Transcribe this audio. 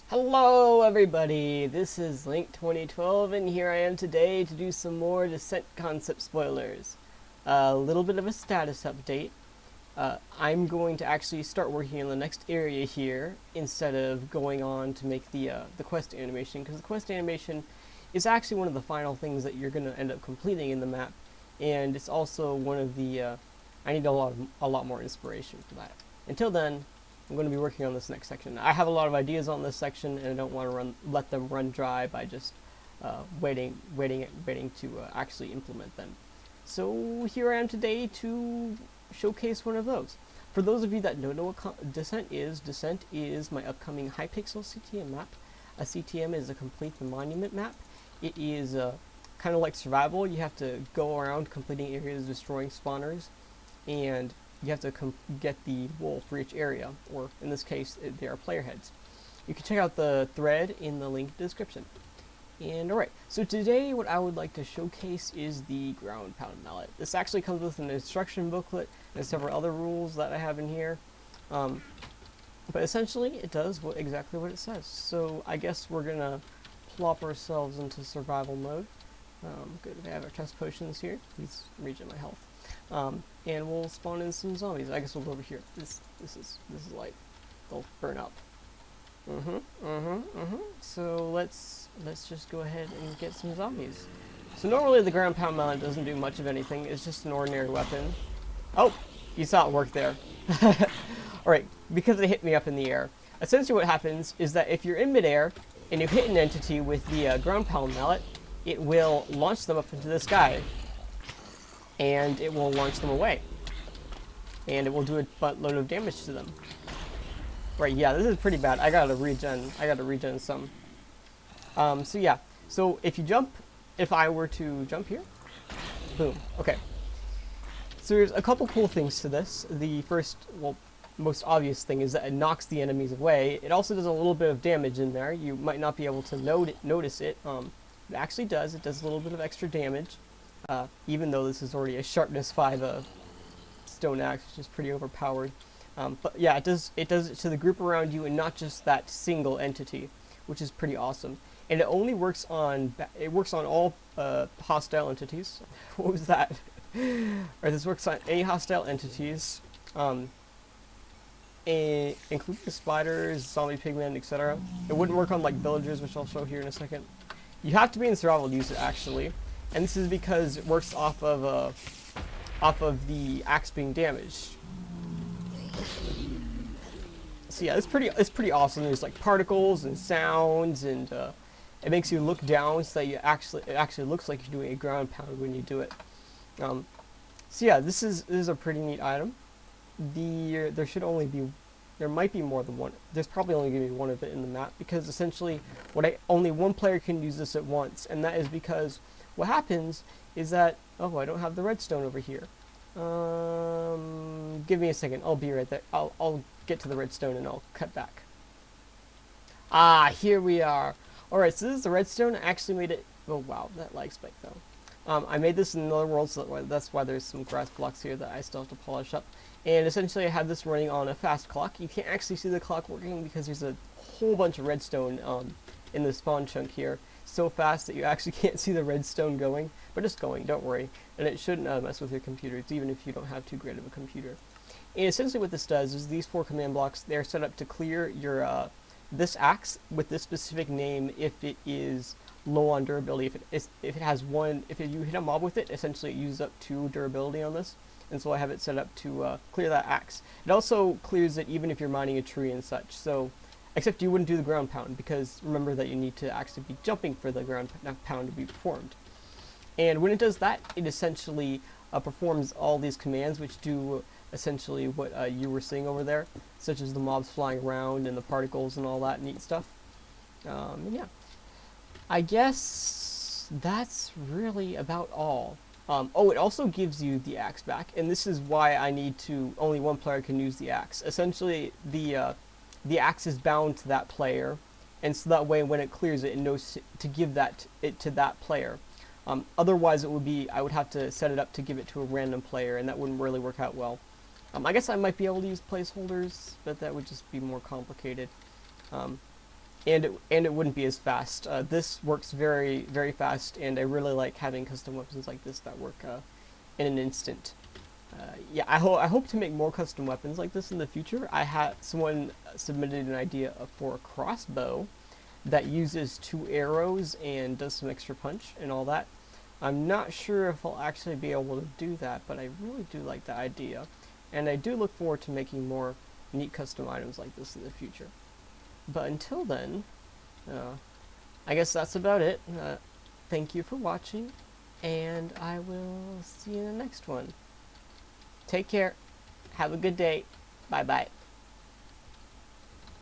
Hello everybody, this is Link 2012 and here I am today to do some more Dissent concept spoilers. A little bit of a status update. I'm going to actually start working on the next area here instead of going on to make the quest animation, because the quest animation is actually one of the final things that you're going to end up completing in the map, and it's also one of the I need a lot more inspiration for that. Until then, I'm going to be working on this next section. I have a lot of ideas on this section, and I don't want to let them run dry by just waiting to actually implement them. So here I am today to showcase one of those. For those of you that don't know what Dissent is my upcoming Hypixel CTM map. A CTM is a complete the monument map. It is kind of like survival. You have to go around completing areas, destroying spawners, and you have to get the wool for each area, or in this case, they are player heads. You can check out the thread in the link description. And alright, so today what I would like to showcase is the Ground Pound Mallet. This actually comes with an instruction booklet and several other rules that I have in here. But essentially, it does exactly what it says. So I guess we're going to plop ourselves into survival mode. Good, we have our chest potions here. Please regen my health. And we'll spawn in some zombies. I guess we'll go over here. This is light. They'll burn up. So let's just go ahead and get some zombies. So normally the ground pound mallet doesn't do much of anything. It's just an ordinary weapon. Oh, you saw it work there. Alright, because they hit me up in the air. Essentially what happens is that if you're in midair and you hit an entity with the ground pound mallet, it will launch them up into the sky. And it will launch them away. And it will do a buttload of damage to them. Right, yeah, this is pretty bad. I gotta regen some. So yeah. So if I were to jump here, boom. Okay. So there's a couple cool things to this. The first, well, most obvious thing is that it knocks the enemies away. It also does a little bit of damage in there. You might not be able to notice it. It actually does. It does a little bit of extra damage. Even though this is already a sharpness 5 stone axe, which is pretty overpowered. But yeah, it does it to the group around you and not just that single entity, which is pretty awesome. And it only works on all hostile entities. What was that? Alright, this works on any hostile entities, including the spiders, zombie pigmen, etc. It wouldn't work on like villagers, which I'll show here in a second. You have to be in survival to use it actually. And this is because it works off of the axe being damaged. So yeah, it's pretty awesome. There's like particles and sounds, and it makes you look down so that it actually looks like you're doing a ground pound when you do it. So yeah, this is a pretty neat item. There might be more than one. There's probably only going to be one of it in the map, because essentially only one player can use this at once, and that is because what happens is that, oh, I don't have the redstone over here. Give me a second. I'll be right there. I'll get to the redstone and I'll cut back. Ah, here we are. Alright, so this is the redstone. I actually made it. Oh, wow. That lag spike, though. I made this in another world, so that's why there's some grass blocks here that I still have to polish up. And essentially, I have this running on a fast clock. You can't actually see the clock working because there's a whole bunch of redstone in the spawn chunk here. So fast that you actually can't see the redstone going, but it's going, don't worry. And it shouldn't mess with your computers, even if you don't have too great of a computer. And essentially what this does is these 4 command blocks, they're set up to clear your this axe with this specific name if it is low on durability. If you hit a mob with it, essentially it uses up 2 durability on this. And so I have it set up to clear that axe. It also clears it even if you're mining a tree and such. So, except you wouldn't do the ground pound, because remember that you need to actually be jumping for the ground pound to be performed. And when it does that, it essentially performs all these commands, which do essentially what you were seeing over there, such as the mobs flying around and the particles and all that neat stuff. And yeah, I guess that's really about all. Oh, it also gives you the axe back, and this is why I need to. Only one player can use the axe. Essentially, the axe is bound to that player, and so that way when it clears it, it knows to give it to that player. Otherwise, I would have to set it up to give it to a random player, and that wouldn't really work out well. I guess I might be able to use placeholders, but that would just be more complicated. and it wouldn't be as fast. This works very, very fast, and I really like having custom weapons like this that work in an instant. Yeah, I hope to make more custom weapons like this in the future. I had someone submitted an idea for a crossbow that uses 2 arrows and does some extra punch and all that. I'm not sure if I'll actually be able to do that, but I really do like the idea, and I do look forward to making more neat custom items like this in the future. But until then, I guess that's about it. Thank you for watching, and I will see you in the next one. Take care. Have a good day. Bye-bye.